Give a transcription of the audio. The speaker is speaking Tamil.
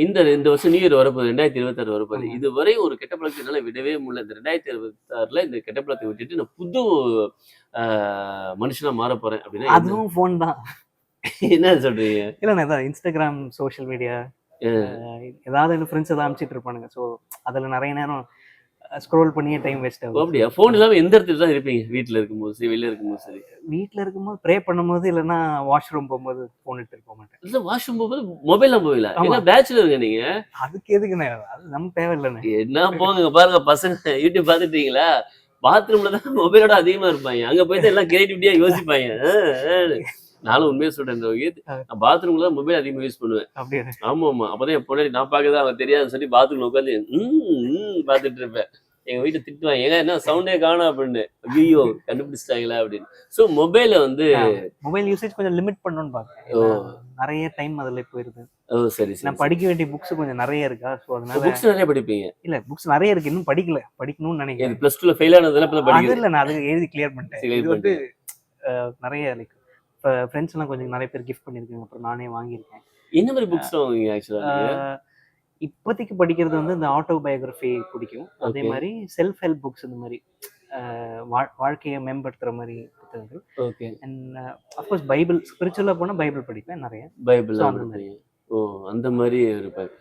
இந்த வருஷம் நியூ இயர் வரப்போகுது. 2026 வரப்போகுது. ஆமா. இதுவரை ஒரு கெட்ட பழக்கத்த என்னால விடவே முடியல. இந்த 2026ல இந்த கெட்ட பழக்கத்த விட்டுட்டு நான் புது அ மனுஷனா மாறப் போறேன் அப்படின்னா என்ன? அதுவும் ஃபோன் தான். என்ன சொல்றீங்க? இல்லண்ணே அதான் Instagram, சோஷியல் மீடியா ஏதாவது என் ஃப்ரெண்ட்ஸ் ஏதாவது அனுப்பிச்சிட்டு இருப்பானுங்க. ஸோ அதில நெறைய நேரம் ஸ்க்ரோல் பண்ணியே டைம் வேஸ்ட் ஓ! ஆகுது. அப்படியா? ஃபோன் இல்லாம எந்த இடத்துல தான் இருப்பீங்க? வீட்ல இருக்கும்போது சரி, வெளில இருக்கும்போது சரி. வீட்ல இருக்கும்போது ப்ரே பண்ணும்போது, இல்லன்னா வாஷ்ரூம் போம்போது ஃபோன் எடுத்துட்டு போ மாட்டேன். இல்ல வாஷ்ரூம் போகும்போது மொபைல்ல போவீங்களா? ஆமா. ஏன்னா பேச்சுலருங்க நீங்க. அதுக்கு எதுக்குண்ணே? அது நமக்கு தேவையில்லண்ணே. என்ன போங்க இங்க பாருங்க பசங்க யூடியூப் பார்த்துட்டீங்களா? பாத்ரூம்ல தான் மொபைலோட அதிகமா இருப்பாய்ங்க. அங்க போய் தான் எல்லாம் கிரியேட்டிவிட்டியா யோசிப்பாய்ங்க. நானும் உண்மைய சொல்றேன் இந்த நான் பாத்ரூம்ல தான் மொபைல் அதிகமா யூஸ் பண்ணுவேன். அப்படியாண்ணே? ஆமாமா. அப்பதான் என் பொண்டாட்டி நான் பார்க்கறது அவ தெரியாதுன்னு சொல்லி பாத்ரூம்ல உட்காந்து பார்த்துட்டு இருப்பேன். எங்க வீட்ல திட்டுவாங்க. ஏங்க என்ன சவுண்டே காணோம் அப்படின்னு. ஐய்யய்யோ! கண்டுபிடிச்சிட்டாங்களா அப்படின்னு. சோ மொபைல வந்து மொபைல் யூசேஜ் கொஞ்சம் லிமிட் பண்ணணும்னு பார்க்குறேன். ஓ! நெறைய டைம் அதில போயிருது. ஓ! சரி, சரி. நான் படிக்க வேண்டிய புக்ஸ் கொஞ்சம் நெறைய இருக்கா. ஸோ அதனால புக்ஸ் நெறைய படிப்பீங்க. இல்ல புக்ஸ் நெறைய இருக்கு. இன்னும் படிக்கல. படிக்கணும்னு இது நெனைக்கிறேன். பிளஸ் 2ல ஃபெயில் ஆனதுல இப்ப தான் அது படிக்கிறீங்க. இல்ல நான் அது எழுதி கிளியர் பண்ணிட்டேன். கிளியர் இது வந்து பண்ணிட்டீங்க. நெறைய லைக் இப்ப ஃப்ரெண்ட்ஸ்லாம் கொஞ்சம் நெறைய பேர் கிஃப்ட் பண்ணியிருக்காங்க. அப்புறம் நானே வாங்கியிருக்கேன். என்ன மாரி புக்ஸ்லாம் வாங்குவீங்க ஆக்சுவலா ஆ நீங்க? இப்போதைக்கு படிக்கிறது வந்து இந்த ஆட்டோபயோகிராஃபி பிடிக்கும். அதே ஓகே. மாரி செல்ஃப் ஹெல்ப் புக்ஸ் இந்த மாரி வாழ்க்கைய மேம்படுத்துற மாரி புத்தகங்கள். ஓகே. அண்ட் அஃப்கோர்ஸ் பைபிள் ஸ்பிரிச்சுவலா போனா பைபிள் படிப்பேன் நெறைய. ஸோ பைபிள்லாம் அந்த மாரி. படிப்பீங்க. ஓ! அந்த மாரி இருப்பாரு.